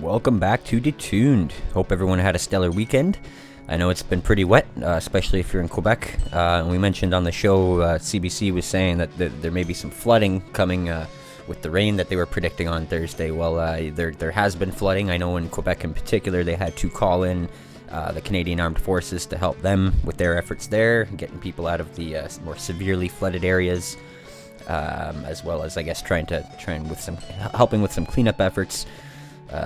Welcome back to deTuned. Hope everyone had a stellar weekend. I know it's been pretty wet, especially if you're in Quebec. We mentioned on the show, CBC was saying that there may be some flooding coming with the rain that they were predicting on Thursday. Well, there has been flooding. I know in Quebec in particular, they had to call in the Canadian Armed Forces to help them with their efforts there, getting people out of the more severely flooded areas, as well as, I guess, helping with some cleanup efforts.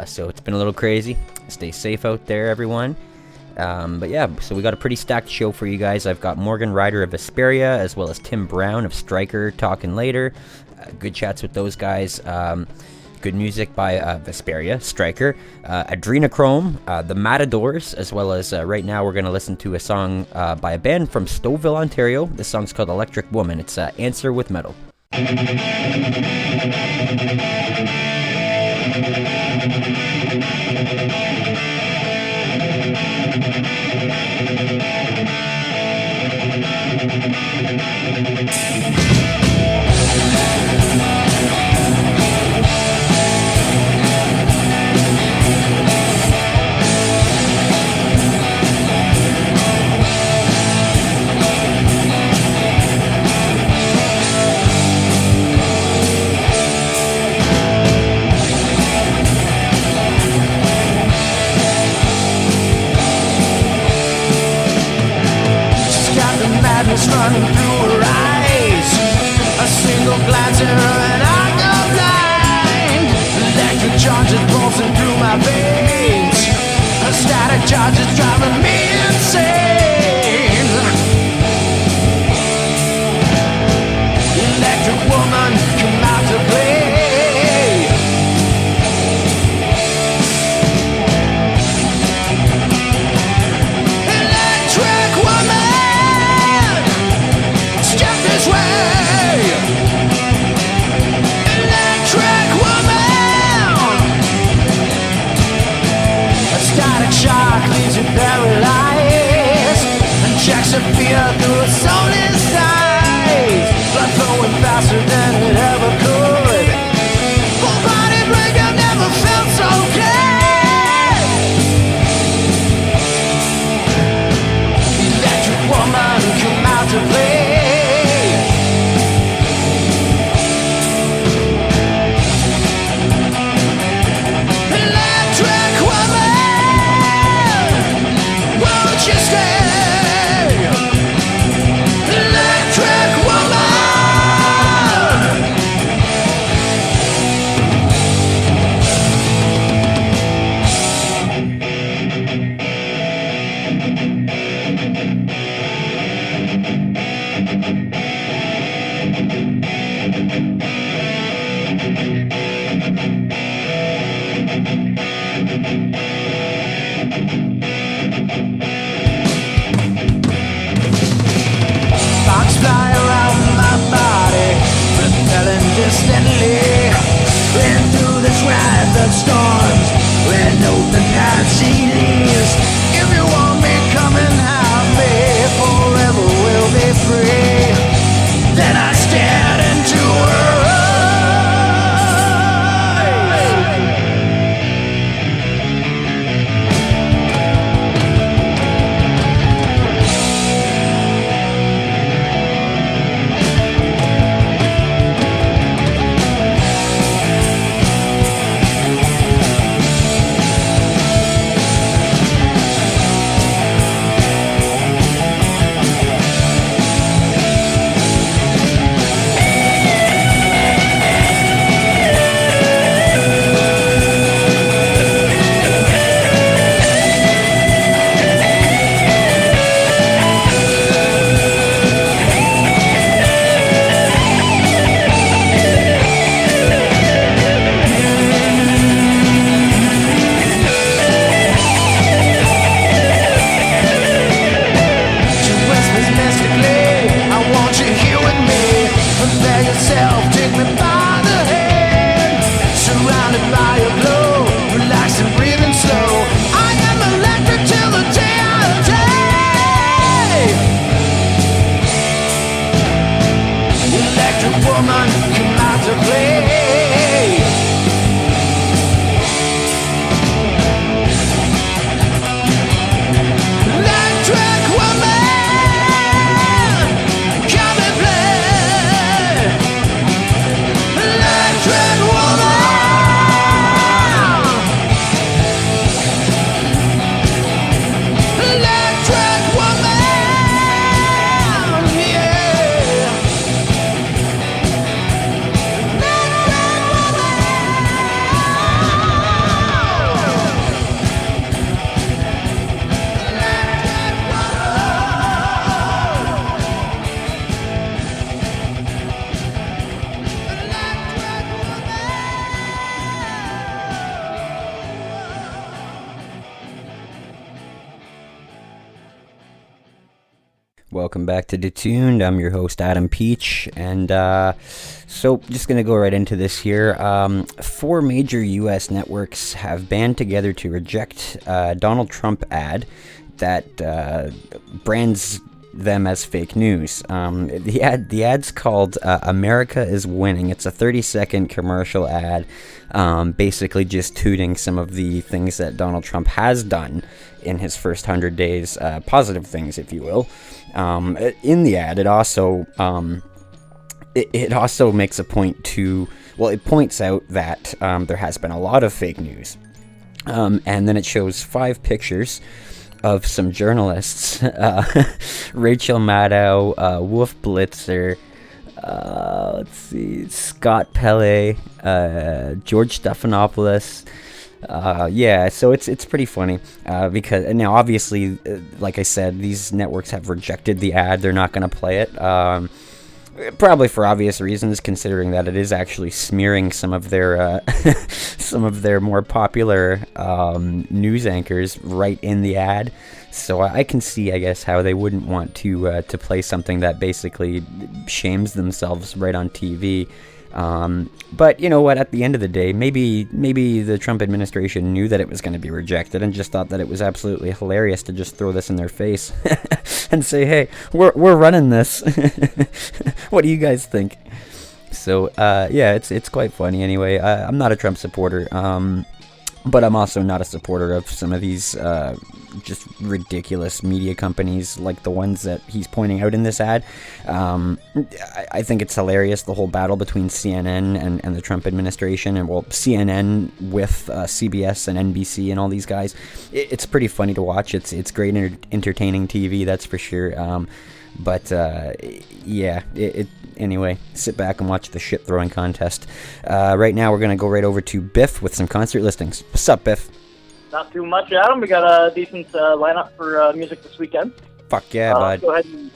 So it's been a little crazy. Stay safe out there, everyone. But yeah, so we got a pretty stacked show for you guys. I've got Morgan Rider of Vesperia, as well as Tim Brown of Striker talking later. Good chats with those guys. Good music by Vesperia, Striker, Adrenochrome, the Matadors, as well as right now we're going to listen to a song by a band from Stouffville, Ontario. This song's called Electric Woman. It's Answer with Metal. Running through her eyes, a single glance at her and I go blind. Electric charges pulsing through my veins, a static charges driving me insane. Electric woman, come out to play. Electric woman, leaves you paralyzed and checks your fear through a soul inside. Blood flowing faster than it ever could. Full body breakup, never felt so good. Electric woman, come out to play. Storms when open heart CDs. If you want me, come and have me. Forever we'll be free. Then I stared into her Welcome back to deTuned. I'm your host, Adam Peach, and so just going to go right into this here. 4 major U.S. networks have banded together to reject Donald Trump ad that brands them as fake news. The ad's called America is Winning. It's a 30-second commercial ad, basically just tooting some of the things that Donald Trump has done in his first 100 days, positive things, if you will. In the ad, it also makes a point to, well, it points out that there has been a lot of fake news, and then it shows 5 pictures of some journalists, Rachel Maddow, Wolf Blitzer, let's see, Scott Pele, George Stephanopoulos. So it's pretty funny, because now obviously, like I said, these networks have rejected the ad. They're not going to play it, probably for obvious reasons, considering that it is actually smearing some of their more popular news anchors right in the ad. So I can see, I guess, how they wouldn't want to play something that basically shames themselves right on TV. But you know what, at the end of the day, maybe the Trump administration knew that it was going to be rejected and just thought that it was absolutely hilarious to just throw this in their face and say, hey, we're running this. What do you guys think? So it's quite funny anyway. I'm not a Trump supporter, but I'm also not a supporter of some of these just ridiculous media companies like the ones that he's pointing out in this ad. I think it's hilarious, the whole battle between CNN and the Trump administration, and well, CNN with CBS and NBC and all these guys. It's pretty funny to watch. It's great entertaining TV, that's for sure. Anyway, sit back and watch the shit throwing contest. Right now, we're going to go right over to Biff with some concert listings. What's up, Biff? Not too much, Adam. We got a decent lineup for music this weekend. Fuck yeah, bud. Go ahead and...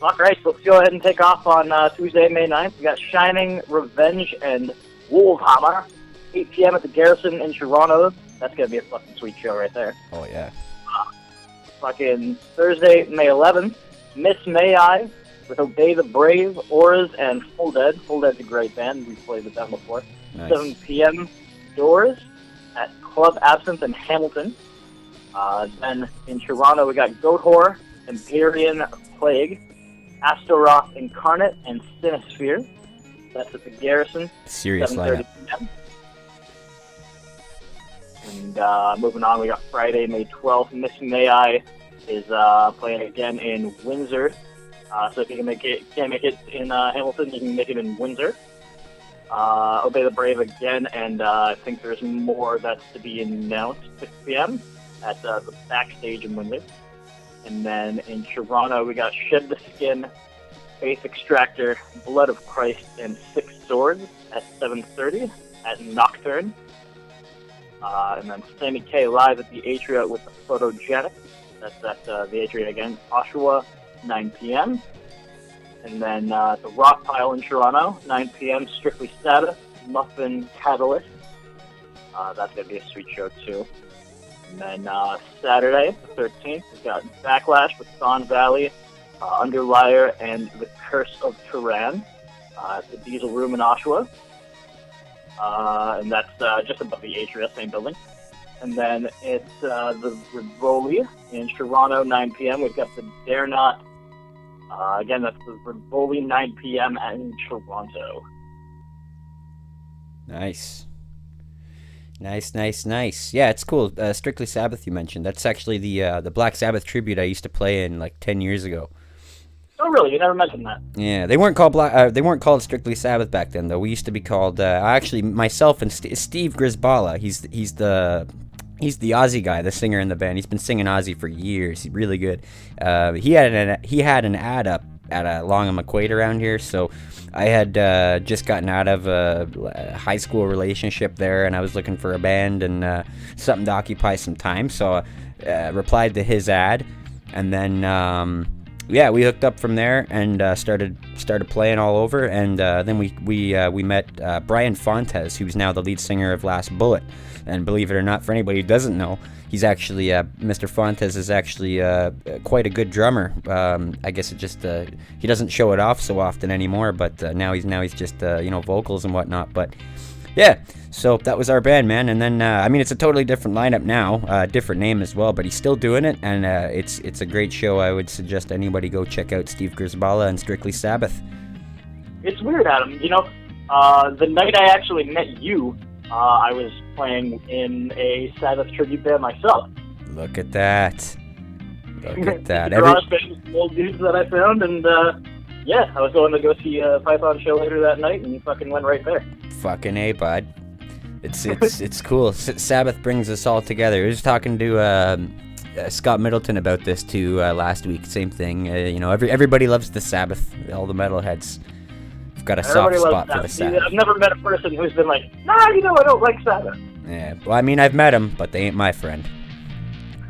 All right, so let's go ahead and take off on Tuesday, May 9th. We got Shining, Revenge, and Wolfhammer, 8 p.m. at the Garrison in Toronto. That's going to be a fucking sweet show right there. Oh, yeah. Fucking Thursday, May 11th, Miss May I with Obey the Brave, Auras, and Full Dead. Full Dead's a great band. We've played with them before. Nice. 7 p.m. Doors at Club Absinthe in Hamilton. Then in Toronto, we got Goat Whore, Empyrean Plague, Astaroth Incarnate, and Sinisphere. That's at the Garrison. Serious 7:30 lineup. p.m. And moving on, we got Friday, May 12th. Miss May I is playing again in Windsor. So if you can't make it in Hamilton, you can make it in Windsor. Obey the Brave again, and I think there's more that's to be announced. 6 p.m. at the Backstage in Windsor. And then in Toronto, we got Shed the Skin, Faith Extractor, Blood of Christ, and Six Swords at 7:30 at Nocturne. And then Sammy K live at the Atria with the Photogenic. That's at the Atria again. Oshawa, 9 p.m. And then the Rock Pile in Toronto, 9 p.m. Strictly Status, Muffin Catalyst. That's going to be a sweet show, too. And then Saturday, the 13th, we've got Backlash with Thon Valley, Underlier, and The Curse of Turan at the Diesel Room in Oshawa. And that's just above the Atria, same building. And then it's the Rivoli in Toronto, 9 p.m. We've got the Dare Not. Again, that's the Rivoli, 9 p.m. in Toronto. Nice. Yeah, it's cool. Strictly Sabbath you mentioned. That's actually the Black Sabbath tribute I used to play in like 10 years ago. Oh, really? You never mentioned that. Yeah, they weren't called Strictly Sabbath back then, though. We used to be called actually myself and Steve Grisbala. He's the Aussie guy, the singer in the band. He's been singing Aussie for years. He's really good. He had an ad up at a Long and McQuaid around here, so I had just gotten out of a high school relationship there, and I was looking for a band and something to occupy some time. So I replied to his ad, and then we hooked up from there and started started playing all over, and then we met Brian Fontes, who's now the lead singer of Last Bullet. And believe it or not, for anybody who doesn't know, he's actually Mr. Fontes is actually quite a good drummer. I guess it just he doesn't show it off so often anymore, but now he's just vocals and whatnot. But yeah, so that was our band, man. And then it's a totally different lineup now, different name as well, but he's still doing it, and it's a great show. I would suggest anybody go check out Steve Grzbala and Strictly Sabbath. It's weird, Adam. The night I actually met you, I was playing in a Sabbath tribute band myself. Look at that. Look at that. Garage band, old dudes that I found, and I was going to go see a Python show later that night, and fucking went right there. Fucking A, bud. It's cool. Sabbath brings us all together. I was talking to Scott Middleton about this too last week. Same thing. Everybody loves the Sabbath. All the metalheads have got a soft spot for the Sabbath. I've never met a person who's been like, nah, I don't like Sabbath. Yeah. Well, I mean, I've met them, but they ain't my friend.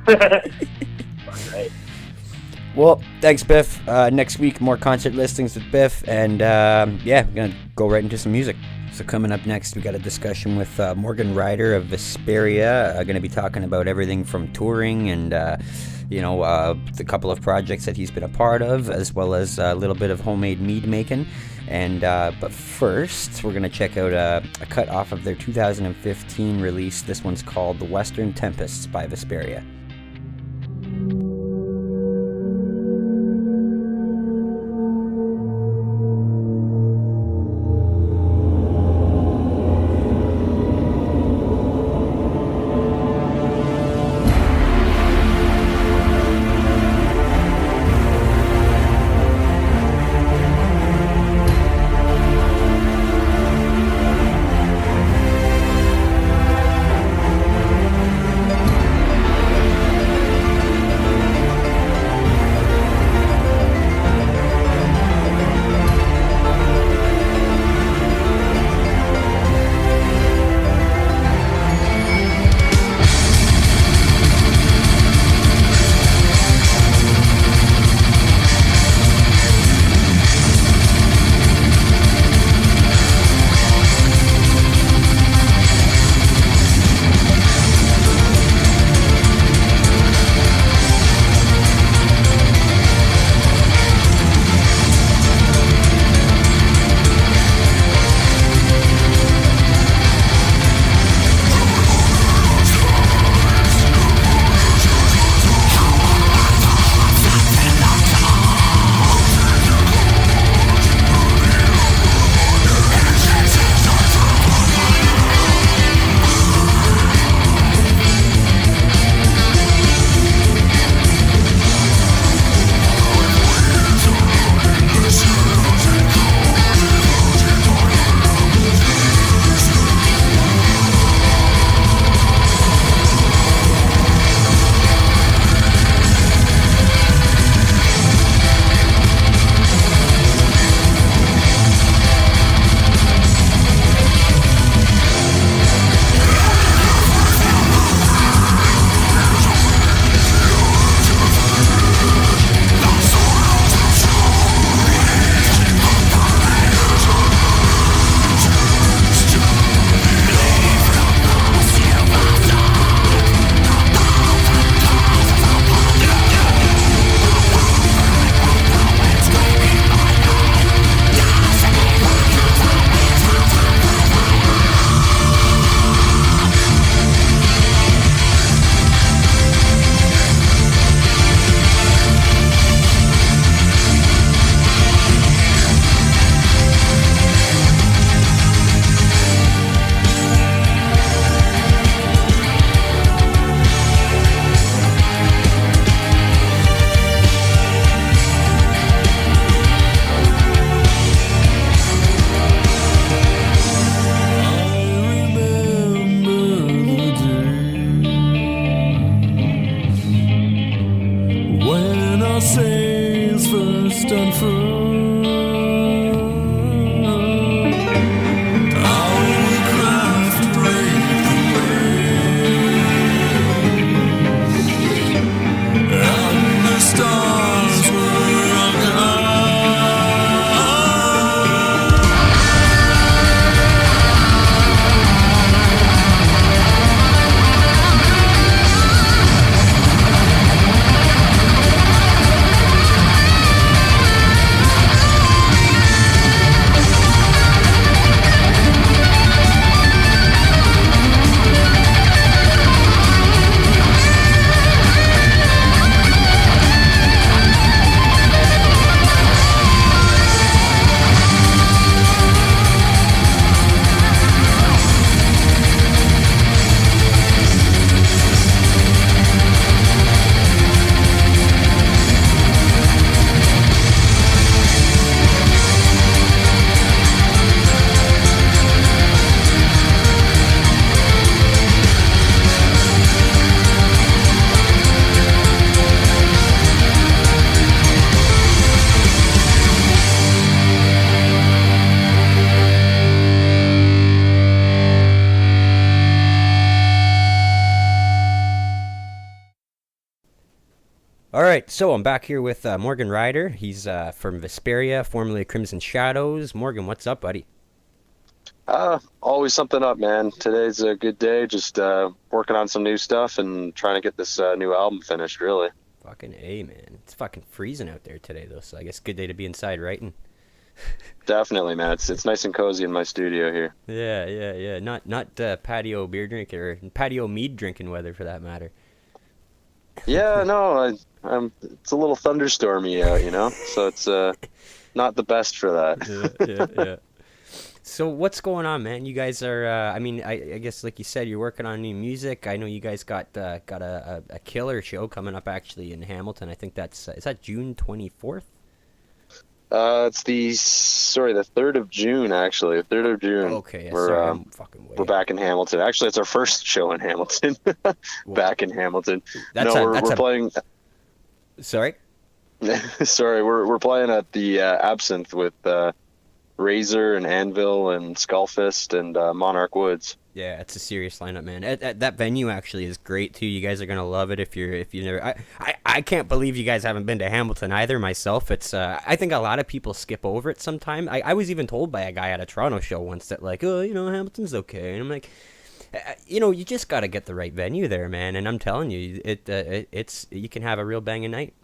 Right. Well, thanks, Biff. Next week, more concert listings with Biff, and we're gonna go right into some music. So coming up next, we got a discussion with Morgan Rider of Vesperia. Going to be talking about everything from touring and the couple of projects that he's been a part of, as well as a little bit of homemade mead making. And but first, we're going to check out a cut off of their 2015 release. This one's called The Western Tempests by Vesperia. All right, so I'm back here with Morgan Rider. He's from Vesperia, formerly Crimson Shadows. Morgan, what's up, buddy? Always something up, man. Today's a good day. Just working on some new stuff and trying to get this new album finished, really. Fucking A, man. It's fucking freezing out there today, though, so I guess good day to be inside writing. Definitely, man. It's nice and cozy in my studio here. Yeah. Not patio beer drinking or patio mead drinking weather, for that matter. Yeah, no, I'm. It's a little thunderstormy out, so it's not the best for that. Yeah. So what's going on, man? You guys are, I guess like you said, you're working on new music. I know you guys got a killer show coming up actually in Hamilton. I think is that June 24th? It's the 3rd of June, actually. 3rd of June. Okay, yeah, sorry, I'm fucking way we're back in Hamilton. Actually, it's our first show in Hamilton. Back in Hamilton. We're playing. Sorry. Sorry, we're playing at the Absinthe with Razor and Anvil and Skullfist and Monarch Woods. Yeah, it's a serious lineup, man. That venue actually is great too. You guys are gonna love it if you never. I can't believe you guys haven't been to Hamilton either. Myself, it's I think a lot of people skip over it sometime. I was even told by a guy at a Toronto show once that like, oh, Hamilton's okay, and I'm like, you just gotta get the right venue there, man. And I'm telling you, it's you can have a real banging night.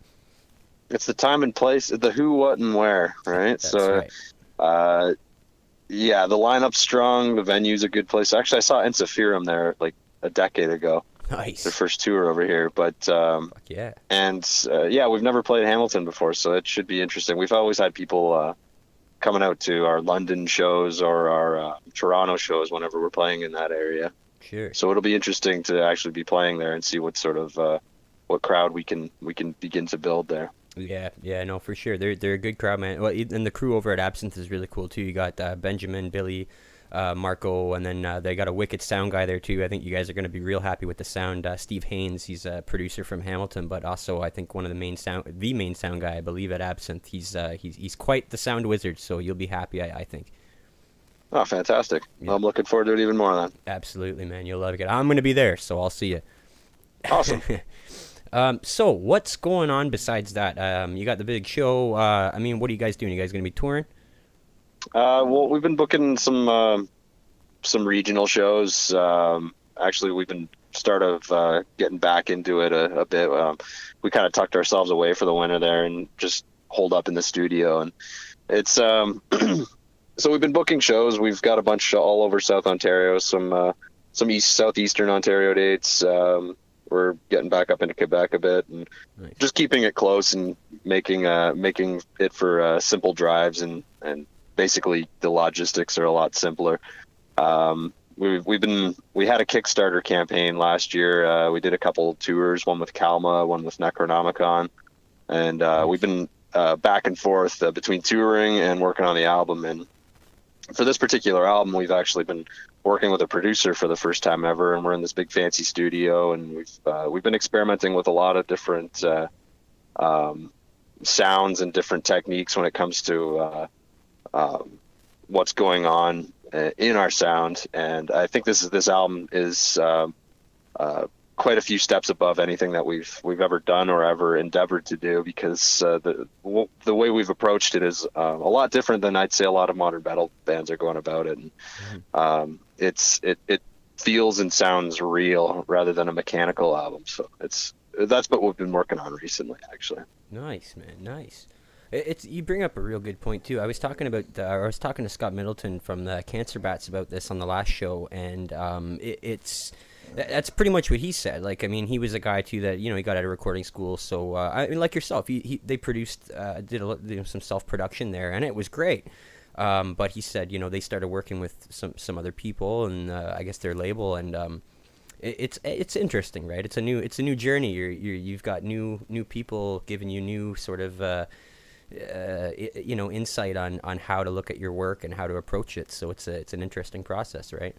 It's the time and place, the who, what, and where, right? That's right. Yeah, the lineup's strong. The venue's a good place. Actually, I saw Encephirum there like a decade ago. Nice. Their first tour over here, but Fuck yeah. And we've never played Hamilton before, so it should be interesting. We've always had people coming out to our London shows or our Toronto shows whenever we're playing in that area. Sure. So it'll be interesting to actually be playing there and see what sort of what crowd we can begin to build there. Yeah, no, for sure. They're a good crowd, man. Well, and the crew over at Absinthe is really cool too. You got Benjamin, Billy, Marco, and then they got a wicked sound guy there too. I think you guys are going to be real happy with the sound. Steve Haynes, he's a producer from Hamilton, but also I think one of the main sound guy, I believe, at Absinthe. He's quite the sound wizard, so you'll be happy, I think. Oh, fantastic! Yeah. I'm looking forward to it even more then. Absolutely, man. You'll love it. I'm going to be there, so I'll see you. Awesome. So what's going on besides that? You got the big show. What are you guys doing? You guys going to be touring? Well, we've been booking some regional shows. Actually, we've been getting back into it a bit. We kind of tucked ourselves away for the winter there and just holed up in the studio. And it's so we've been booking shows. We've got a bunch all over South Ontario, some southeastern Ontario dates. We're getting back up into Quebec a bit and Nice. Just keeping it close and making it for simple drives and basically the logistics are a lot simpler. We had a Kickstarter campaign last year. We did a couple tours, one with Kalma, one with Necronomicon, and we've been back and forth between touring and working on the album. And for this particular album, we've actually been working with a producer for the first time ever, and we're in this big fancy studio, and we've been experimenting with a lot of different sounds and different techniques when it comes to what's going on in our sound. And I think this album is quite a few steps above anything that we've ever done or ever endeavored to do, because the way we've approached it is a lot different than I'd say a lot of modern metal bands are going about it. And it feels and sounds real rather than a mechanical album. So that's what we've been working on recently, actually. Nice, man. Nice. You bring up a real good point too. I was talking to Scott Middleton from the Cancer Bats about this on the last show, and that's pretty much what he said. Like, I mean, he was a guy too that he got out of recording school, so like yourself, they produced did some self production there, and it was great. But he said they started working with some other people, and I guess their label, and it's interesting, right? It's a new journey. You've got new people giving you new sort of insight on how to look at your work and how to approach it. So it's an interesting process, right?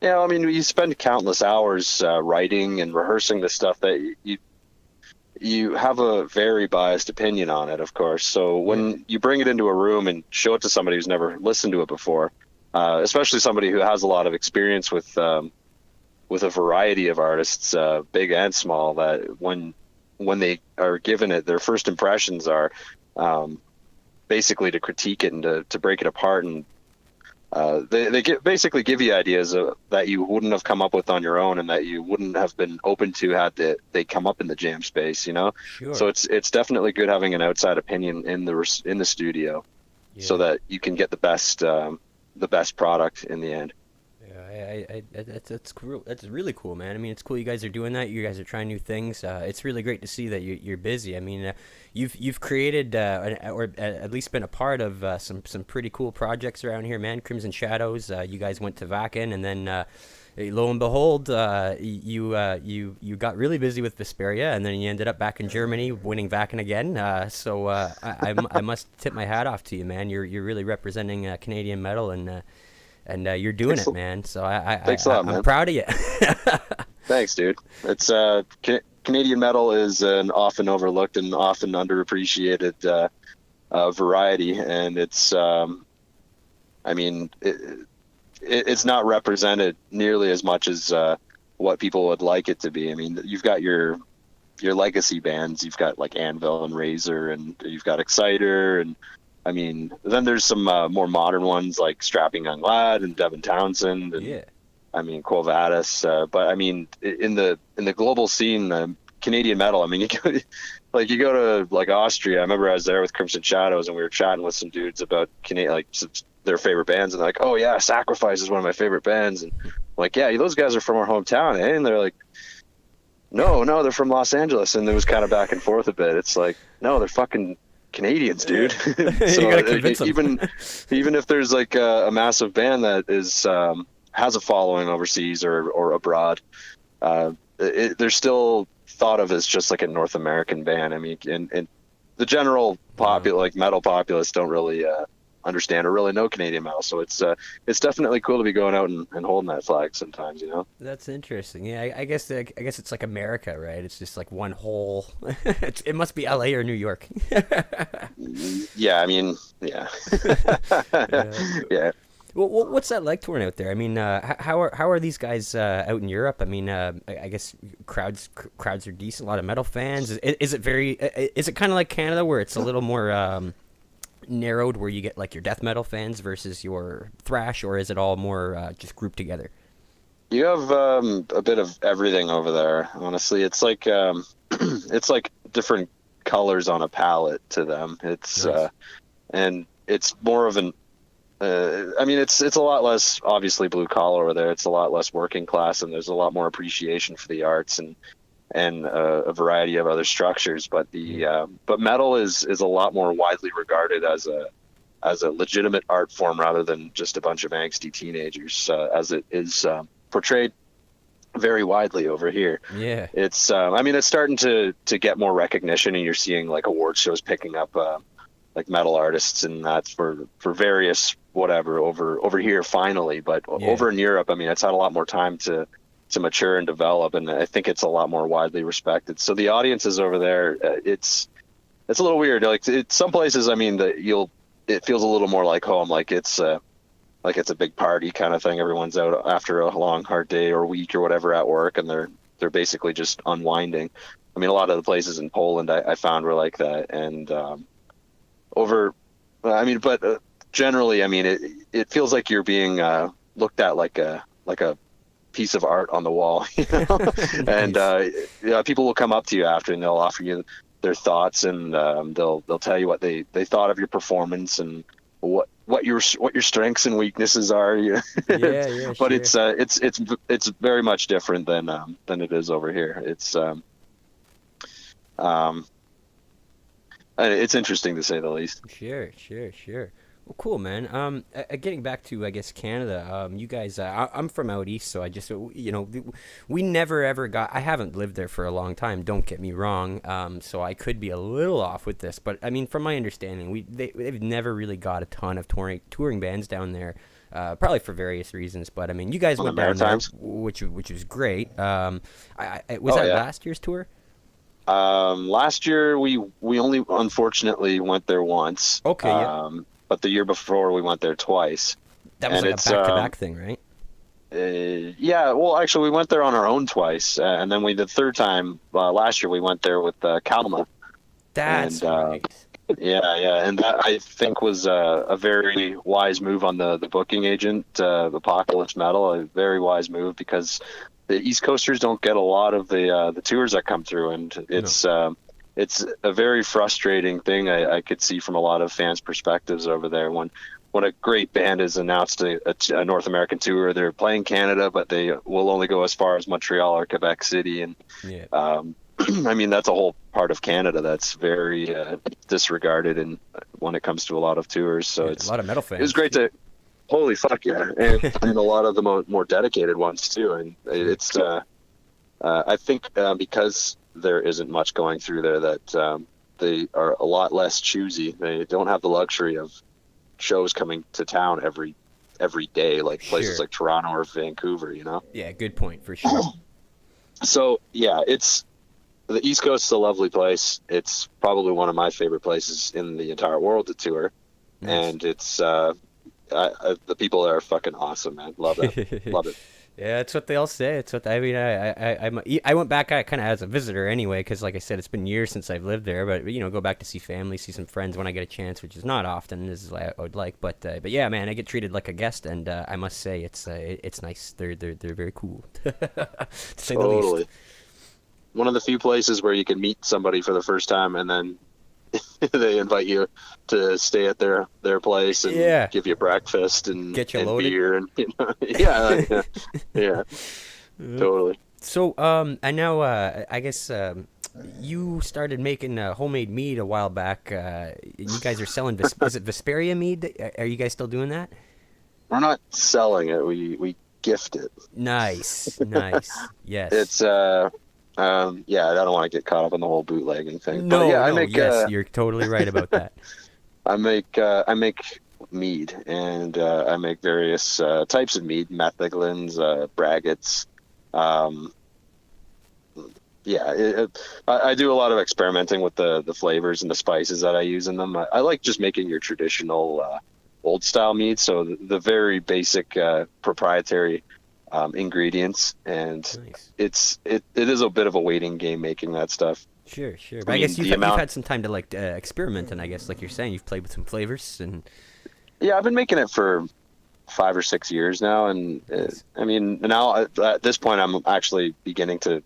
Yeah, I mean, you spend countless hours writing and rehearsing the stuff that you have a very biased opinion on it, of course. So when you bring it into a room and show it to somebody who's never listened to it before, especially somebody who has a lot of experience with a variety of artists, big and small, that when when they are given it, their first impressions are basically to critique it and to break it apart, and basically give you ideas that you wouldn't have come up with on your own, and that you wouldn't have been open to had they come up in the jam space, you know. Sure. So it's definitely good having an outside opinion in the studio, so that you can get the best product in the end. Yeah, that's cool. That's really cool, man. I mean, it's cool you guys are doing that. You guys are trying new things. It's really great to see that you're busy. I mean, you've created or at least been a part of some pretty cool projects around here, man. Crimson Shadows. You guys went to Vakken, and then lo and behold, you got really busy with Vesperia, and then you ended up back in Germany winning Vakken again. So I must tip my hat off to you, man. You're really representing Canadian metal, and you're doing it, man. So I'm proud of you. Thanks, dude. It's Canadian metal is an often overlooked and often underappreciated variety, and it's I mean, it's not represented nearly as much as what people would like it to be. I mean, you've got your legacy bands. You've got like Anvil and Razor, and you've got Exciter, and I mean, then there's some more modern ones like Strapping Young Lad and Devin Townsend, and I mean Quo Vadis. But I mean, in the global scene, Canadian metal. I mean, you go to like Austria. I remember I was there with Crimson Shadows, and we were chatting with some dudes about their favorite bands, and they're like, "Oh yeah, Sacrifice is one of my favorite bands," and I'm like, "Yeah, those guys are from our hometown, eh?" And they're like, No, they're from Los Angeles, and it was kind of back and forth a bit. It's like, no, they're fucking Canadians, dude. So you gotta convince them. even if there's like a massive band that is has a following overseas or abroad, they're still thought of as just like a North American band. I mean, and the general like metal populace don't really understand or really know Canadian metal, so it's definitely cool to be going out and holding that flag sometimes, you know. That's interesting. Yeah, I guess it's like America, right? It's just like one whole. It must be LA or New York. Yeah, I mean, yeah. Yeah. Well, what's that like touring out there? I mean, how are these guys out in Europe? I mean, I guess crowds are decent. A lot of metal fans. Is it kind of like Canada, where it's a little more narrowed, where you get like your death metal fans versus your thrash, or is it all more just grouped together? You have a bit of everything over there. Honestly, it's like it's like different colors on a palette to them. It's nice. And it's more of an. I mean, it's a lot less obviously blue collar over there. It's a lot less working class, and there's a lot more appreciation for the arts and a variety of other structures. But but metal is a lot more widely regarded as a legitimate art form rather than just a bunch of angsty teenagers, as it is portrayed very widely over here. Yeah, it's I mean, it's starting to get more recognition, and you're seeing like award shows picking up like metal artists, and that's for various whatever over here finally. But over in Europe, I mean, it's had a lot more time to mature and develop, and I think it's a lot more widely respected. So the audiences over there, it's a little weird. Like some places, I mean, it feels a little more like home, like it's a big party kind of thing. Everyone's out after a long hard day or week or whatever at work, and they're basically just unwinding. I mean, a lot of the places in Poland I found were like that, and but generally, I mean, it feels like you're being looked at like a piece of art on the wall, you know. And people will come up to you after, and they'll offer you their thoughts, and they'll tell you what they thought of your performance and what your strengths and weaknesses are. But sure. It's very much different than it is over here. It's interesting to say the least. Sure. Well, cool, man. Getting back to, I guess, Canada, you guys, I'm from out east, so I just, we never ever got, I haven't lived there for a long time, don't get me wrong, so I could be a little off with this, but, I mean, from my understanding, they've never really got a ton of touring bands down there, probably for various reasons, but, I mean, you guys went down there, which was great. Was that last year's tour? Last year, we only, unfortunately, went there once. Okay, yeah. But the year before, we went there twice. That was like a back-to-back thing, right? Yeah, well, actually, we went there on our own twice, and then the third time last year we went there with Kalma, That's and right. yeah, and that I think was a very wise move on the booking agent, Apocalypse Metal, a very wise move because the East Coasters don't get a lot of the tours that come through, and it's a very frustrating thing I could see from a lot of fans' perspectives over there when a great band has announced a North American tour. They're playing Canada, but they will only go as far as Montreal or Quebec City. And Yeah. I mean, that's a whole part of Canada that's very disregarded when it comes to a lot of tours. So it's a lot of metal fans. It was great to, holy fuck yeah, and a lot of the more dedicated ones too. And it's I think because there isn't much going through there that they are a lot less choosy. They don't have the luxury of shows coming to town every day, like places like Toronto or Vancouver, you know? Yeah, good point, for sure. So yeah, the East Coast is a lovely place. It's probably one of my favorite places in the entire world to tour. Nice. And it's the people there are fucking awesome, man. Love it. Love it. Yeah, that's what they all say. It's what I mean. I went back kind of as a visitor anyway, because like I said, it's been years since I've lived there. But go back to see family, see some friends when I get a chance, which is not often, as I would like. But yeah, man, I get treated like a guest, and I must say it's nice. They're very cool, to say the least. One of the few places where you can meet somebody for the first time, and then they invite you to stay at their place and give you breakfast and get you and loaded. Beer and yeah, totally. So I know I guess you started making homemade mead a while back. You guys are selling is it Vesperia mead? Are you guys still doing that? We're not selling it. We gift it. Nice. Yes. It's yeah, I don't want to get caught up in the whole bootlegging thing. No, but yeah, yes, you're totally right about that. I make mead, and I make various types of mead, metheglins, braggots. I do a lot of experimenting with the flavors and the spices that I use in them. I like just making your traditional old style mead, so the very basic proprietary ingredients, and nice. it is a bit of a waiting game making that stuff. Sure. But I guess you've had some time to experiment, and I guess like you're saying, you've played with some flavors and. Yeah, I've been making it for 5 or 6 years now, and I mean now at this point I'm actually beginning to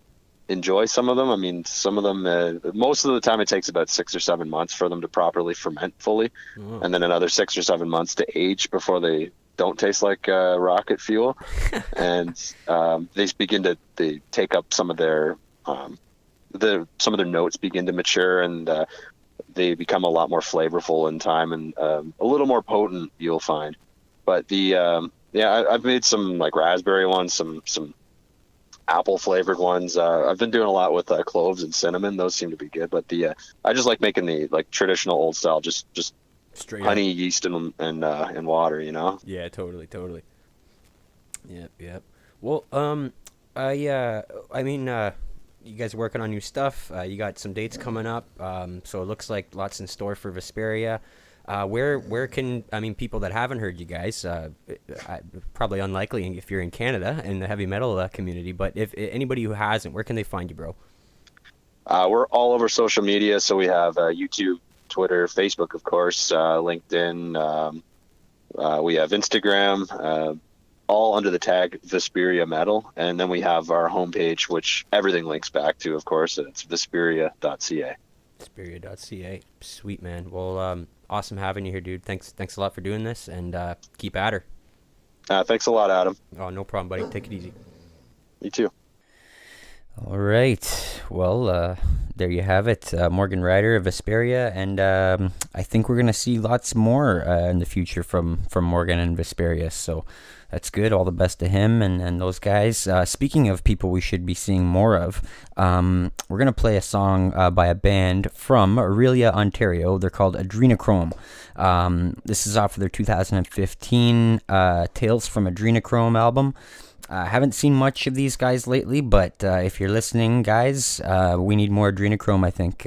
enjoy some of them. I mean, some of them most of the time it takes about 6 or 7 months for them to properly ferment fully, and then another 6 or 7 months to age before they don't taste like rocket fuel, and they begin to take up some of their notes begin to mature, and they become a lot more flavorful in time, and a little more potent, you'll find. But I've made some like raspberry ones, some apple flavored ones. I've been doing a lot with cloves and cinnamon. Those seem to be good. But I just like making the like traditional old style, just straight honey, yeast, and water, you know? Yeah, totally. Yep. Well, I mean, you guys are working on new stuff. You got some dates coming up. So it looks like lots in store for Vesperia. Where can, I mean, people that haven't heard you guys, probably unlikely if you're in Canada in the heavy metal community, but if anybody who hasn't, where can they find you, bro? We're all over social media. So we have YouTube, Twitter, Facebook, of course, LinkedIn. We have Instagram, all under the tag Vesperia Metal. And then we have our homepage, which everything links back to, of course. It's vesperia.ca. Vesperia.ca. Sweet, man. Well, awesome having you here, dude. Thanks a lot for doing this, and keep at her. Thanks a lot, Adam. Oh, no problem, buddy. Take it easy. You too. All right. Well, there you have it. Morgan Rider of Vesperia, and I think we're going to see lots more in the future from Morgan and Vesperia, so that's good. All the best to him and those guys. Speaking of people we should be seeing more of, we're going to play a song by a band from Aurelia, Ontario. They're called Adrenochrome. This is off of their 2015 Tales from Adrenochrome album. I haven't seen much of these guys lately, but if you're listening, guys, we need more Adrenochrome, I think.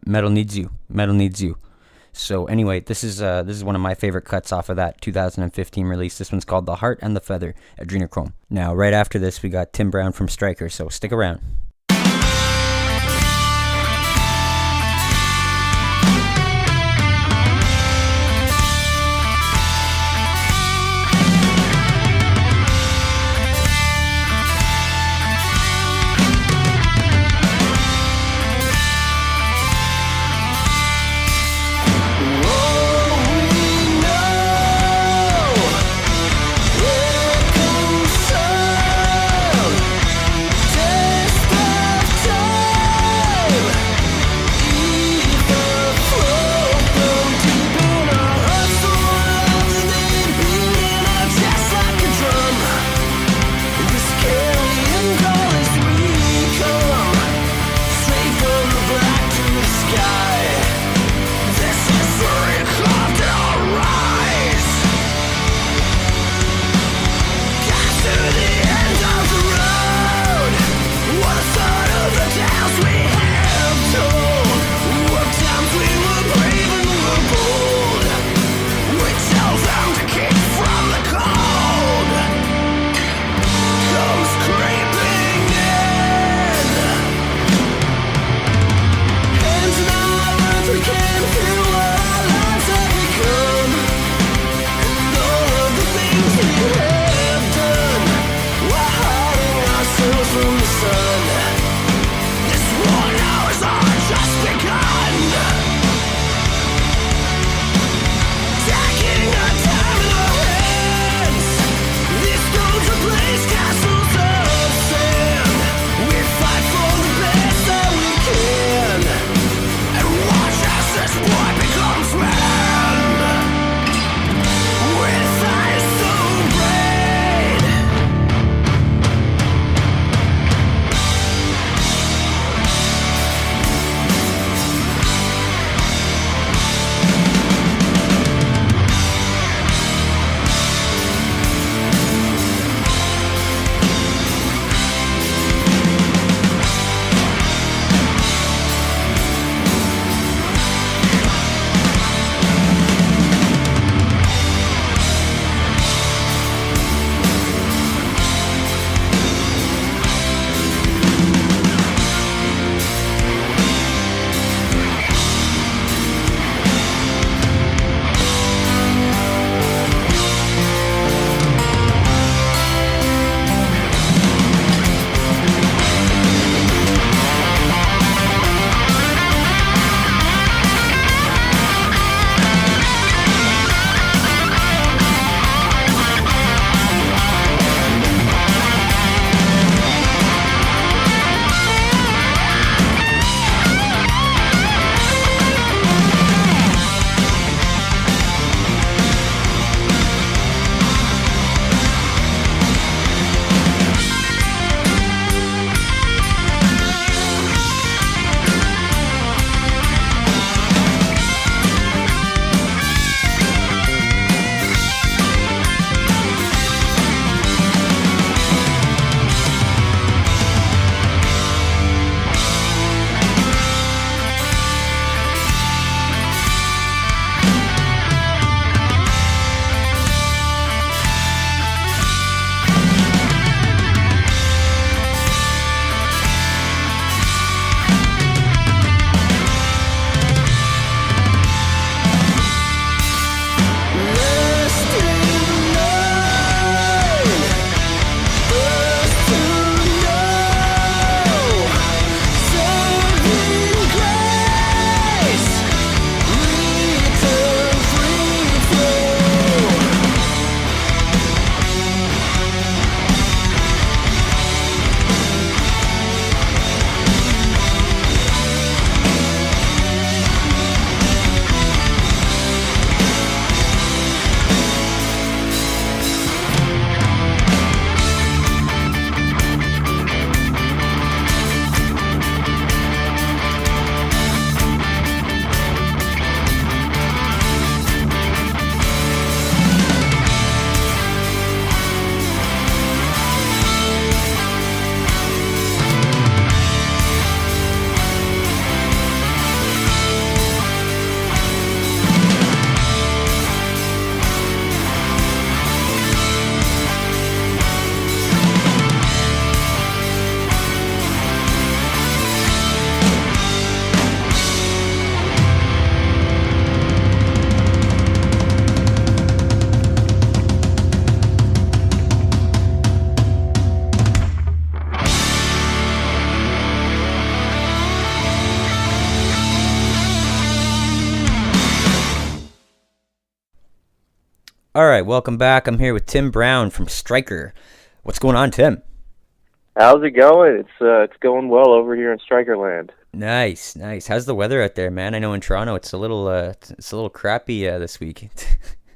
Metal needs you. So anyway, this is one of my favorite cuts off of that 2015 release. This one's called The Heart and the Feather, Adrenochrome. Now, right after this, we got Tim Brown from Stryker, so stick around. Stay All right, welcome back. I'm here with Tim Brown from Stryker. What's going on, Tim? How's it going? It's going well over here in Strikerland. Nice. How's the weather out there, man? I know in Toronto it's a little crappy this week.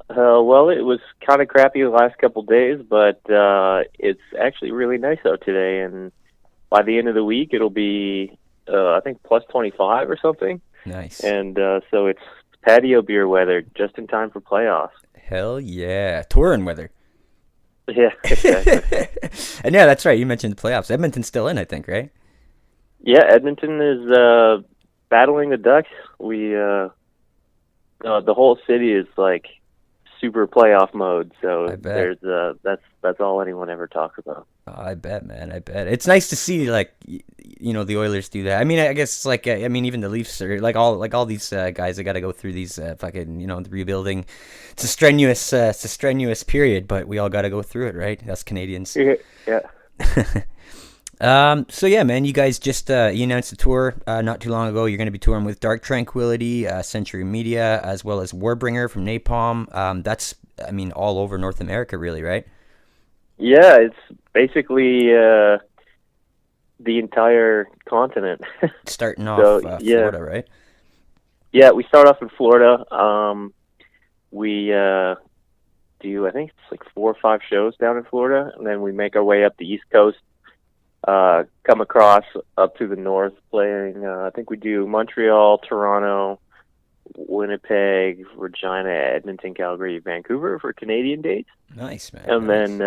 Well, it was kind of crappy the last couple days, but it's actually really nice out today. And by the end of the week, it'll be I think plus 25 or something. Nice. And so it's patio beer weather, just in time for playoffs. Hell yeah, touring weather. Yeah, exactly. And yeah, that's right. You mentioned the playoffs. Edmonton's still in, I think, right? Yeah, Edmonton is battling the Ducks. The whole city is like super playoff mode. So there's that's all anyone ever talks about. Oh, I bet, man. I bet it's nice to see like the Oilers do that. I mean, I guess like even the Leafs are like all these guys. They got to go through these fucking the rebuilding. It's a strenuous period, but we all got to go through it, right? Us Canadians. Yeah. So yeah, man, you guys just you announced a tour not too long ago. You're going to be touring with Dark Tranquillity, Century Media, as well as Warbringer from Napalm. That's all over North America, really, right? Yeah, it's basically the entire continent. Starting off Florida, right? Yeah, we start off in Florida. We do, I think it's like 4 or 5 shows down in Florida, and then we make our way up the East Coast, come across up to the north, playing, I think we do Montreal, Toronto, Winnipeg, Regina, Edmonton, Calgary, Vancouver for Canadian dates. Nice, man. And then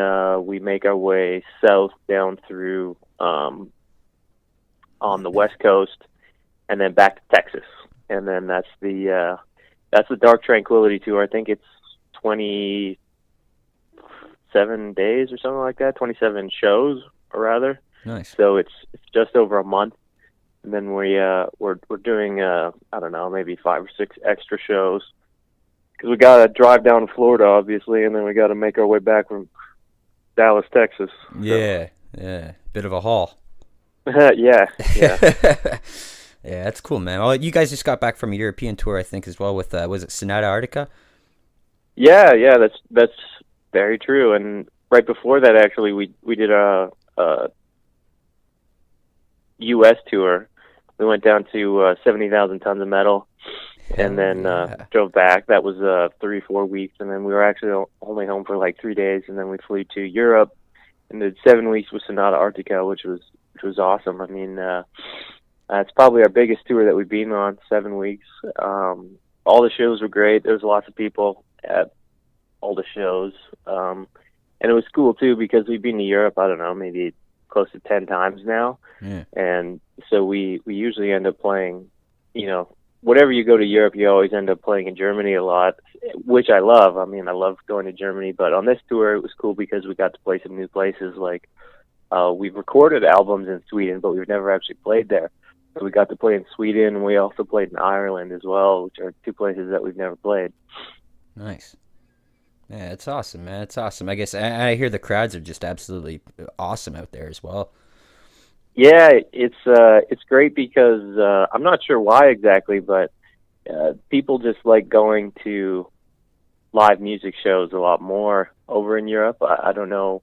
we make our way south down through on the West Coast, and then back to Texas. And then that's the Dark Tranquillity tour. I think it's 27 days or something like that. 27 shows, or rather. Nice. So it's just over a month. And then we're doing I don't know, maybe 5 or 6 extra shows, because we got to drive down to Florida, obviously, and then we got to make our way back from Dallas, Texas. So. Yeah, bit of a haul. yeah. Yeah, that's cool, man. Well, you guys just got back from a European tour, I think, as well, with was it Sonata Arctica? Yeah, that's very true. And right before that, actually, we did a U.S. tour. We went down to 70,000 tons of metal, and then drove back. That was 3-4 weeks, and then we were actually only home for like 3 days, and then we flew to Europe and did 7 weeks with Sonata Arctica, which was awesome. I mean, it's probably our biggest tour that we've been on, 7 weeks. All the shows were great. There was lots of people at all the shows, and it was cool too because we've been to Europe, I don't know, maybe close to 10 times now. Yeah. And so we usually end up playing, whatever you go to Europe, you always end up playing in Germany a lot, which I love. I mean, I love going to Germany, but on this tour it was cool because we got to play some new places. Like we've recorded albums in Sweden, but we've never actually played there. So we got to play in Sweden, and we also played in Ireland as well, which are 2 places that we've never played. Nice. Yeah, it's awesome, man. It's awesome. I guess I hear the crowds are just absolutely awesome out there as well. Yeah, it's great because I'm not sure why exactly, but people just like going to live music shows a lot more over in Europe. I don't know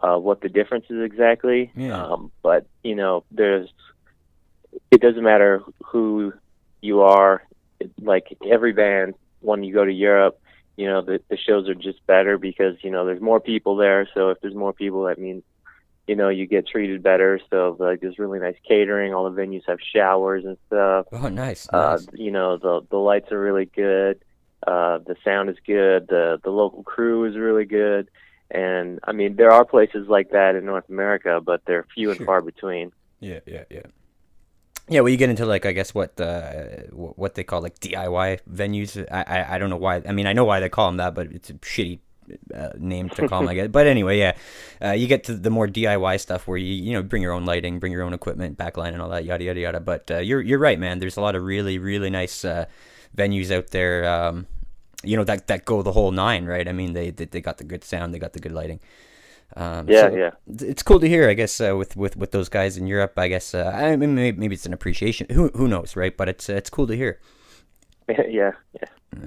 what the difference is exactly, but it doesn't matter who you are. Like every band, when you go to Europe, the shows are just better because there's more people there. So if there's more people, that means you get treated better. So like there's really nice catering. All the venues have showers and stuff. Oh, nice. The lights are really good. The sound is good. The local crew is really good. And I mean, there are places like that in North America, but they're few and far between. Yeah. Yeah, well, you get into like I guess what they call like DIY venues. I don't know why. I mean, I know why they call them that, but it's a shitty name to call them, I guess. But anyway, yeah, you get to the more DIY stuff where you bring your own lighting, bring your own equipment, backline, and all that, yada yada yada. But you're right, man. There's a lot of really really nice venues out there. That go the whole 9, right? I mean, they got the good sound, they got the good lighting. Yeah. It's cool to hear, I guess, with those guys in Europe. I guess I mean, maybe it's an appreciation. Who knows, right? But it's cool to hear. Yeah.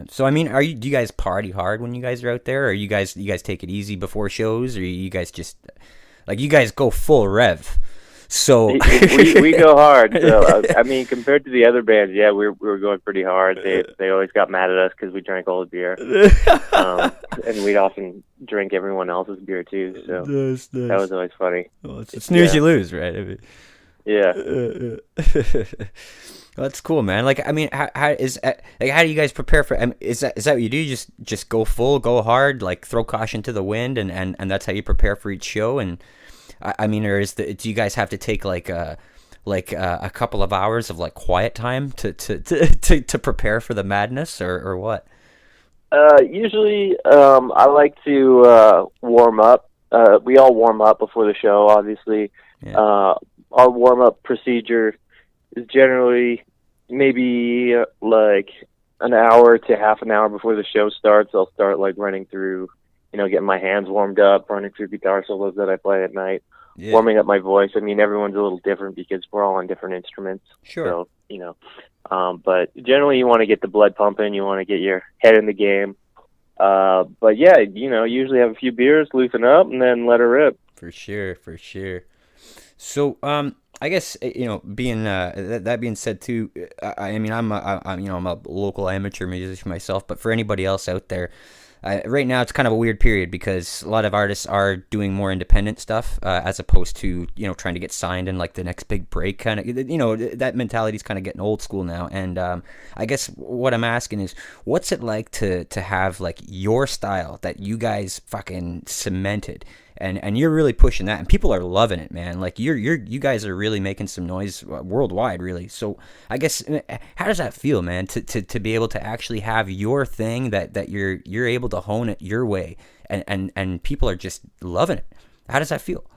So I mean, do you guys party hard when you guys are out there, or you guys take it easy before shows, or you guys just like you guys go full rev? So We go hard. So I mean, compared to the other bands, yeah, we were going pretty hard. They always got mad at us because we drank all the beer, and we'd often drink everyone else's beer too. So Nice. that was always funny. Well, it's snooze you lose, right? I mean, Yeah. Well, that's cool, man. Like, I mean, how do you guys prepare for? I mean, is that what you do? You just go full, go hard, like throw caution to the wind, and that's how you prepare for each show. And I mean, or do you guys have to take like a couple of hours of like quiet time to prepare for the madness, or what? Usually, I like to warm up. We all warm up before the show, obviously. Yeah. Our warm-up procedure is generally maybe like an hour to half an hour before the show starts. I'll start like running through, getting my hands warmed up, running through guitar solos that I play at night, warming up my voice. I mean, everyone's a little different because we're all on different instruments. Sure. So, but generally you want to get the blood pumping. You want to get your head in the game. But yeah, usually have a few beers, loosen up, and then let her rip. For sure. So, I guess being that being said too, I mean, I'm a local amateur musician myself, but for anybody else out there, right now it's kind of a weird period because a lot of artists are doing more independent stuff as opposed to trying to get signed in like the next big break kind of. That mentality is kind of getting old school now, and I guess what I'm asking is, what's it like to have like your style that you guys fucking cemented? And you're really pushing that, and people are loving it, man. Like you guys are really making some noise worldwide, really. So I guess, how does that feel, man? To be able to actually have your thing that you're able to hone it your way, and people are just loving it. How does that feel?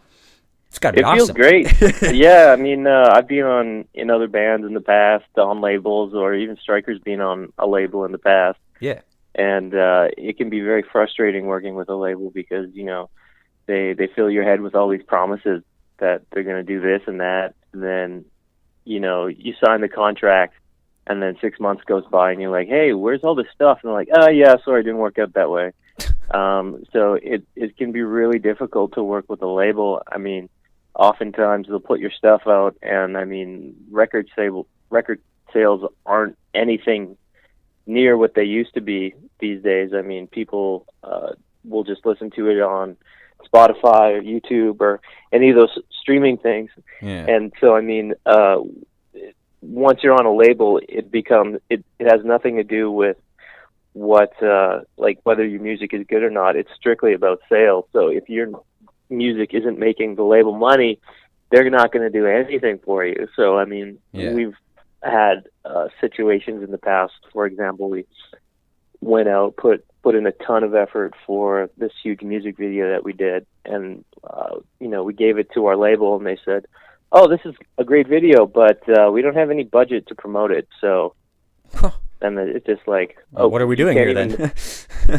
It's got to be awesome. It feels great. Yeah, I mean, I've been in other bands in the past, on labels, or even Stryker's been on a label in the past. Yeah. And it can be very frustrating working with a label because they fill your head with all these promises that they're going to do this and that, and then you sign the contract, and then 6 months goes by, and you're like, hey, where's all this stuff? And they're like, oh yeah, sorry, it didn't work out that way. So it can be really difficult to work with a label. I mean, oftentimes they'll put your stuff out, and I mean, record sales aren't anything near what they used to be these days. I mean, people will just listen to it on Spotify or YouTube or any of those streaming things. Yeah. And so, I mean, once you're on a label, it has nothing to do with what, like whether your music is good or not. It's strictly about sales. So if your music isn't making the label money, they're not going to do anything for you. So, I mean, we've had situations in the past. For example, we went out, put in a ton of effort for this huge music video that we did, and we gave it to our label, and they said, oh, this is a great video, but we don't have any budget to promote it. So then it's just like, oh, what are we doing here then?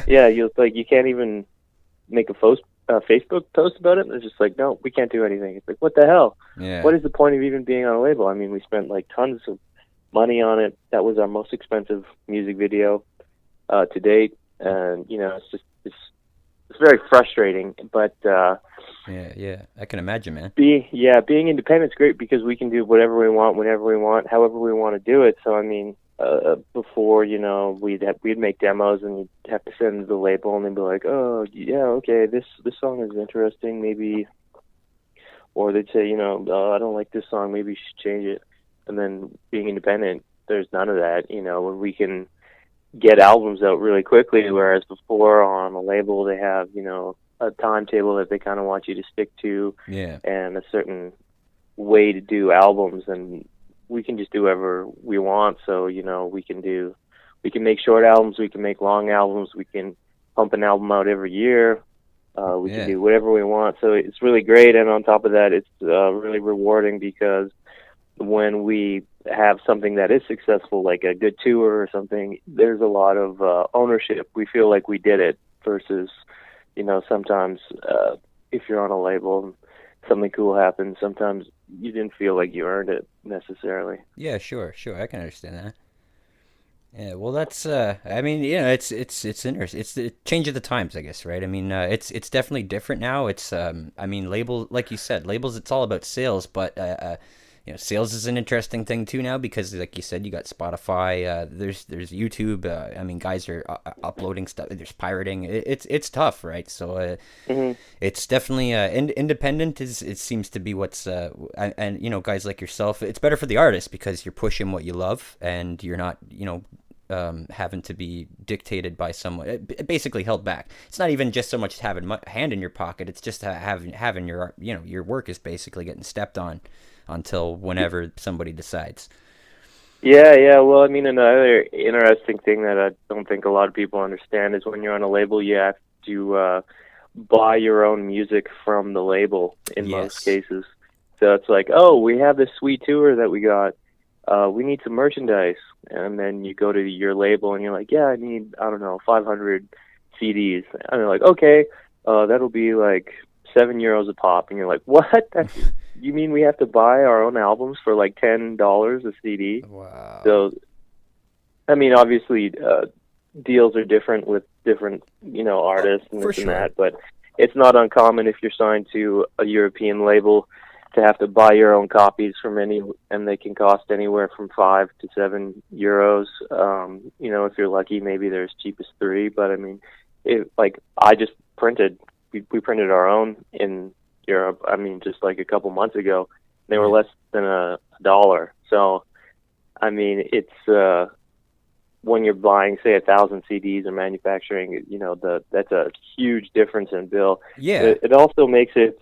Yeah, you can't even make a Facebook post about it. And it's just like, no, we can't do anything. It's like, what the hell? Yeah. What is the point of even being on a label? I mean, we spent like tons of money on it. That was our most expensive music video to date, and it's very frustrating. But yeah, I can imagine, man. Being independent is great because we can do whatever we want, whenever we want, however we want to do it. So I mean, before we'd make demos and you'd have to send to the label, and they'd be like, oh yeah, okay, this song is interesting, maybe, or they'd say, oh, I don't like this song, maybe you should change it. And then being independent, there's none of that, where we can get albums out really quickly, whereas before on a label they have a timetable that they kind of want you to stick to, and a certain way to do albums, and we can just do whatever we want. So we can make short albums, we can make long albums, we can pump an album out every year, we can do whatever we want. So it's really great, and on top of that, it's really rewarding because when we have something that is successful, like a good tour or something, there's a lot of ownership. We feel like we did it versus, sometimes if you're on a label and something cool happens, sometimes you didn't feel like you earned it necessarily. Yeah, sure. I can understand that. Yeah, well, that's I mean, it's interesting. It's the change of the times, I guess, right? I mean, it's definitely different now. It's I mean, label like you said, labels. It's all about sales, but sales is an interesting thing too now because, like you said, you got Spotify. There's YouTube. I mean, guys are uploading stuff. There's pirating. It's tough, right? So Hmm. it's definitely independent is it seems to be what's and guys like yourself. It's better for the artist because you're pushing what you love and you're not having to be dictated by someone, basically held back. It's not even just so much having a hand in your pocket. It's just having your your work is basically getting stepped on until whenever somebody decides. Yeah, yeah. Well, I mean, another interesting thing that I don't think a lot of people understand is when you're on a label, you have to buy your own music from the label in most Yes. cases. So it's like, oh, we have this sweet tour that we got. We need some merchandise. And then you go to your label and you're like, yeah, I need, I don't know, 500 CDs. And they're like, okay, that'll be like €7 a pop. And you're like, what? You mean we have to buy our own albums for like $10 a CD? Wow. So, I mean, obviously, deals are different with different, artists and For this sure. and that, but it's not uncommon if you're signed to a European label to have to buy your own copies from and they can cost anywhere from €5 to €7. If you're lucky, maybe they're as cheap as 3. But I mean, I just we printed our own in Europe. I mean, just like a couple months ago, they were less than a dollar. So, I mean, it's when you're buying, say, 1,000 CDs or manufacturing, that's a huge difference in bill. Yeah. It also makes it,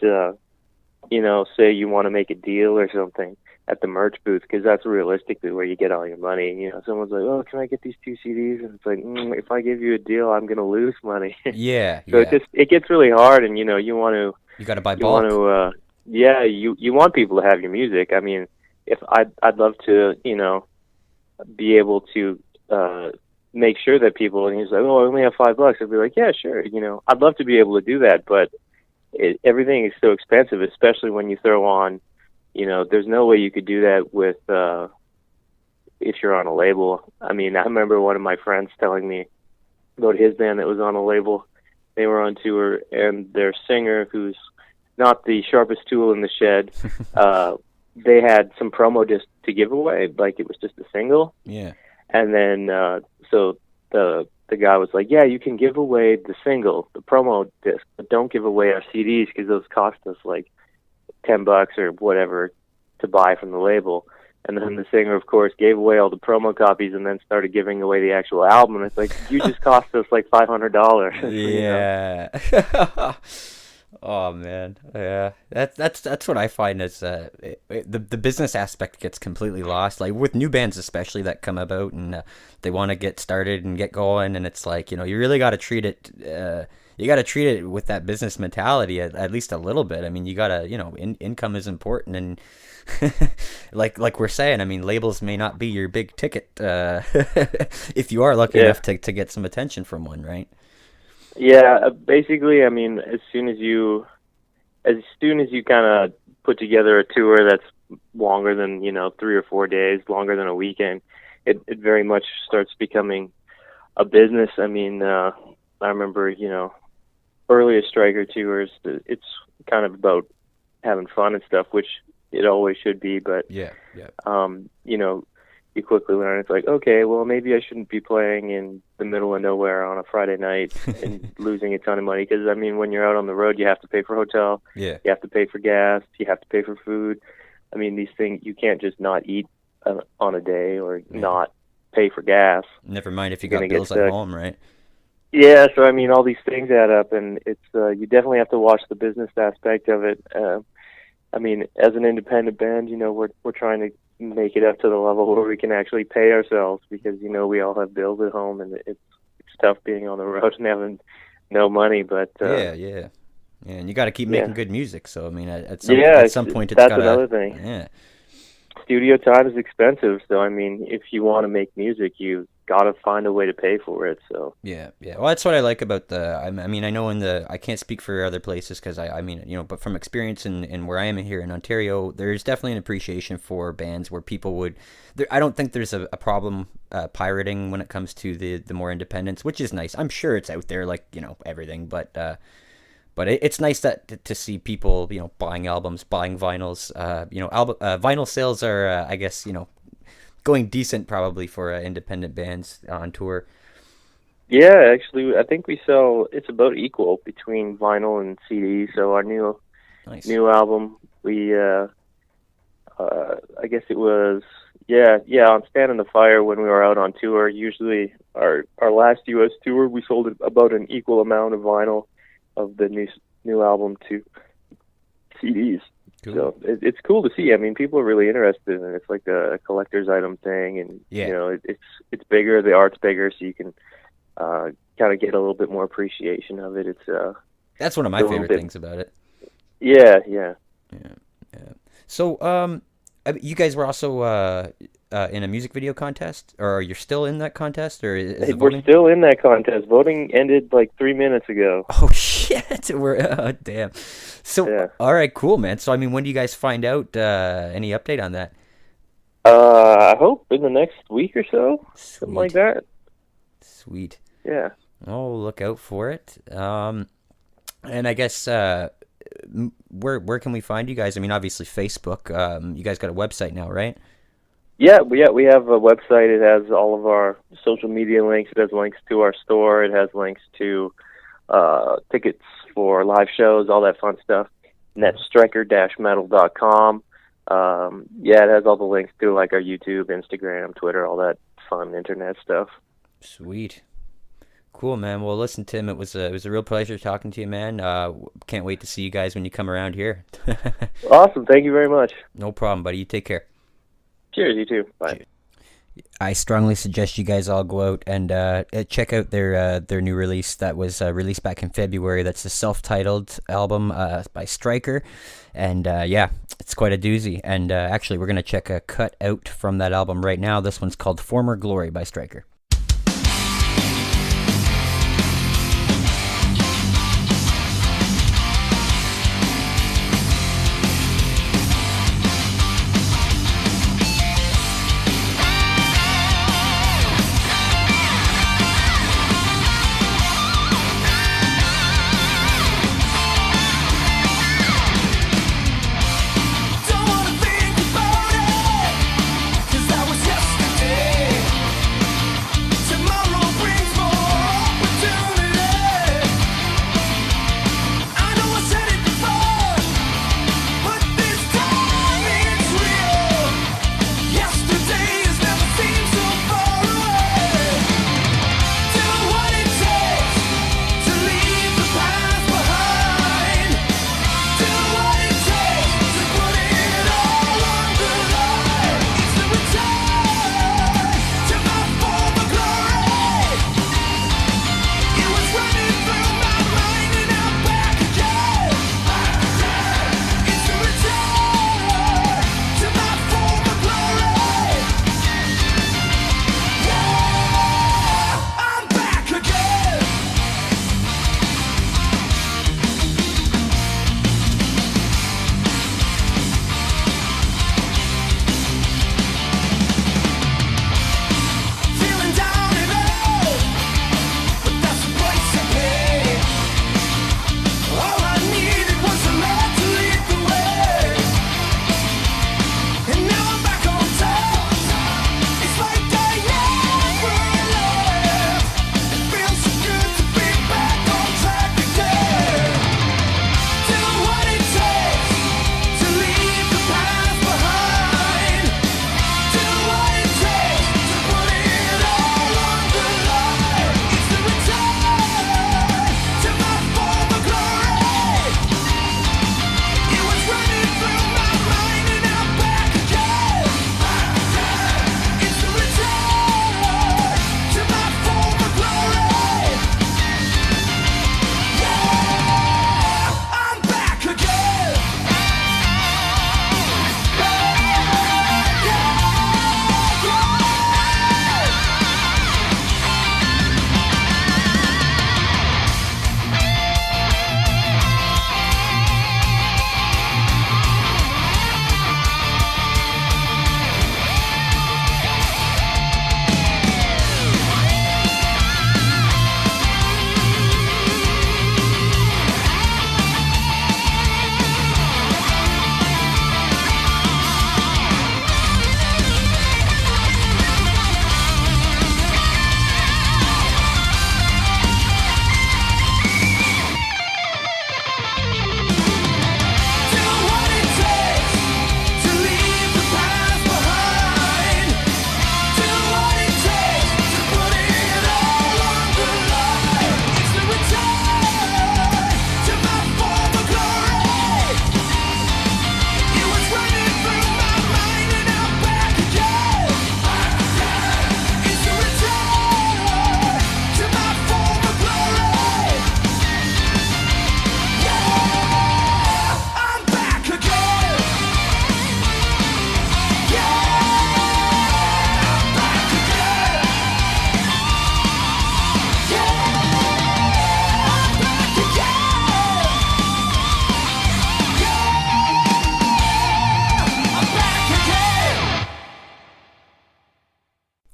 say you want to make a deal or something at the merch booth, because that's realistically where you get all your money. Someone's like, "Oh, can I get these 2 CDs?" And it's like, if I give you a deal, I'm going to lose money. Yeah. So Yeah. it gets really hard, and you want to You got to buy you want bulk. to you want people to have your music. I mean, if I'd love to be able to make sure that people, and he's like, oh, I only have $5. I'd be like, yeah, sure. I'd love to be able to do that, but everything is so expensive, especially when you throw on, there's no way you could do that with if you're on a label. I mean, I remember one of my friends telling me about his band that was on a label. They were on tour, and their singer, who's not the sharpest tool in the shed, they had some promo discs to give away, like it was just a single. Yeah. And then so the guy was like, yeah, you can give away the single, the promo disc, but don't give away our CDs because those cost us like $10 or whatever to buy from the label. And then the singer, of course, gave away all the promo copies and then started giving away the actual album. And it's like, you just cost us like $500. Yeah. Oh man, yeah. That's what I find is the business aspect gets completely lost. Like with new bands, especially that come about and they want to get started and get going, and it's like you really got to treat it. You got to treat it with that business mentality at least a little bit. I mean, you gotta income is important, and like we're saying, I mean, labels may not be your big ticket if you are lucky enough to get some attention from one, right? Yeah, basically, I mean, as soon as you kind of put together a tour that's longer than 3 or 4 days, longer than a weekend, it very much starts becoming a business. I mean, I remember earliest Striker tours, it's kind of about having fun and stuff, which it always should be, but Yeah. you quickly learn it's like, okay, well, maybe I shouldn't be playing in the middle of nowhere on a Friday night and losing a ton of money, because I mean, when you're out on the road, you have to pay for hotel, Yeah. you have to pay for gas, you have to pay for food. I mean, these things, you can't just not eat on a day or not pay for gas. Never mind if you You're got gonna bills get at sick. home, right? Yeah, so I mean, all these things add up, and it's you definitely have to watch the business aspect of it. I mean, as an independent band, we're trying to make it up to the level where we can actually pay ourselves, because we all have bills at home, and it's tough being on the road and having no money. But Yeah, and you got to keep making good music. So I mean, at some point, it's that's gotta. another thing. Yeah, Studio time is expensive, so I mean, if you want to make music, you gotta find a way to pay for it. So Yeah. Well, that's what I like about I mean, I know I can't speak for other places because I mean, but from experience in where I am here in Ontario, there's definitely an appreciation for bands where people would. I don't think there's a problem pirating when it comes to the more independents, which is nice. I'm sure it's out there, like everything, but it's nice to see people buying albums, buying vinyls. Vinyl sales are I guess going decent probably for independent bands on tour. yeah, actually, I think it's about equal between vinyl and CD. So our new album, we I guess it was on Stand in the Fire when we were out on tour. Usually our last US tour, we sold about an equal amount of vinyl of the new album to CDs. Cool. So it's cool to see. I mean, people are really interested in it. It's like a collector's item thing, and it's bigger. The art's bigger, so you can kind of get a little bit more appreciation of it. It's that's one of my favorite things about it. Yeah. So, you guys were also in a music video contest, or you're still in that contest, or is it we're still in that contest. Voting ended like 3 minutes ago. Oh shit! We're damn. So, yeah. All right, cool, man. So, I mean, when do you guys find out? Any update on that? I hope in the next week or so, something like that. Sweet. Yeah. Oh, look out for it. And I guess where can we find you guys? I mean, obviously Facebook. You guys got a website now, right? Yeah, we have a website. It has all of our social media links. It has links to our store. It has links to tickets for live shows, all that fun stuff. And that's striker-metal.com. It has all the links to like our YouTube, Instagram, Twitter, all that fun internet stuff. Sweet. Cool, man. Well, listen, Tim, it was a real pleasure talking to you, man. Can't wait to see you guys when you come around here. Awesome. Thank you very much. No problem, buddy. You take care. Cheers, you too. Bye. Cheers. I strongly suggest you guys all go out and check out their new release that was released back in February. That's the self-titled album by Striker, and it's quite a doozy. And actually, we're gonna check a cut out from that album right now. This one's called "Former Glory" by Striker. Don't wanna think about it, 'cause that was yesterday.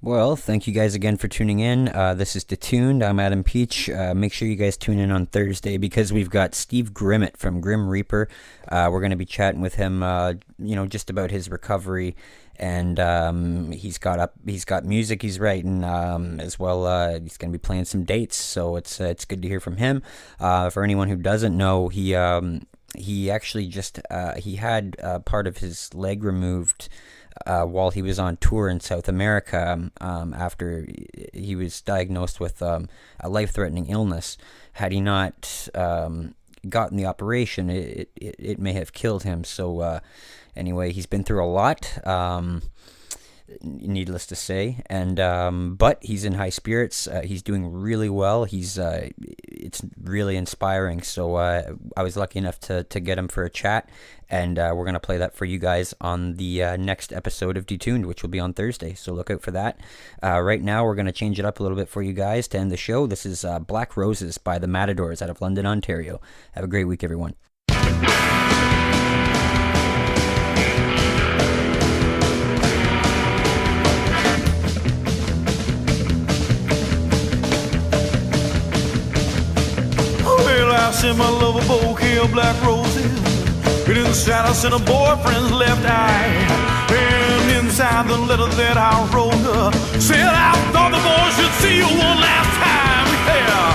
Well, thank you guys again for tuning in. This is deTuned. I'm Adam Peach. Make sure you guys tune in on Thursday because we've got Steve Grimmett from Grim Reaper. We're going to be chatting with him, just about his recovery, and he's got music he's writing as well. He's going to be playing some dates, so it's good to hear from him. For anyone who doesn't know, he actually just he had part of his leg removed while he was on tour in South America after he was diagnosed with a life-threatening illness. Had he not gotten the operation, it may have killed him. So anyway, he's been through a lot, needless to say, and but he's in high spirits. He's doing really well. It's really inspiring. So I was lucky enough to get him for a chat, and we're going to play that for you guys on the next episode of deTuned, which will be on Thursday, so look out for that. Right now we're going to change it up a little bit for you guys to end the show. This is Black Roses by the Matadors out of London, Ontario. Have a great week, everyone. I sent my love a bouquet of black roses, and inside I sent a boyfriend's left eye. And inside the letter that I wrote her, said I thought the boy should see you one last time. Yeah.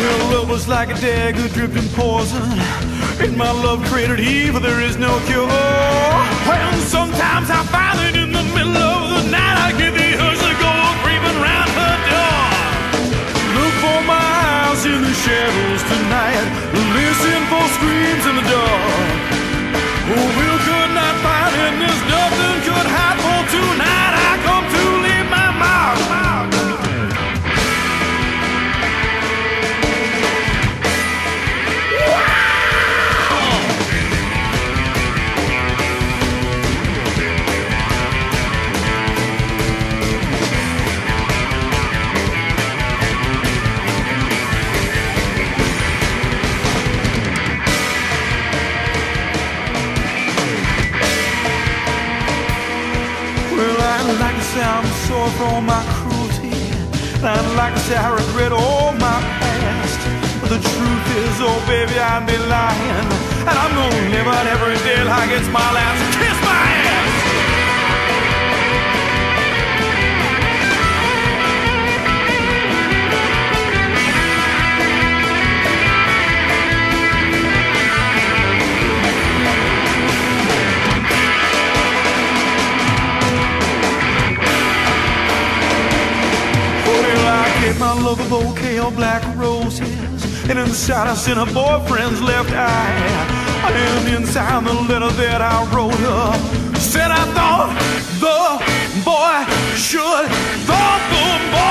Her love was like a dagger dripped in poison. In my love created evil, there is no cure. Well, sometimes I find that in the middle of the night I get the urge to go creeping round her door. Look for my house in the shadows tonight. Listen for screams in the dark. Oh, we could not find it, there's nothing could hide. For tonight I come to leave my mark. I'm sore from my cruelty, and I'd like to say I regret all my past. But the truth is, oh baby, I'd be lying, and I'm gonna live out every day like it's my last. Kiss my ass! My love a bouquet of black roses, and inside I sent her boyfriend's left eye. And inside the letter that I wrote her, said I thought the boy should, thought the boy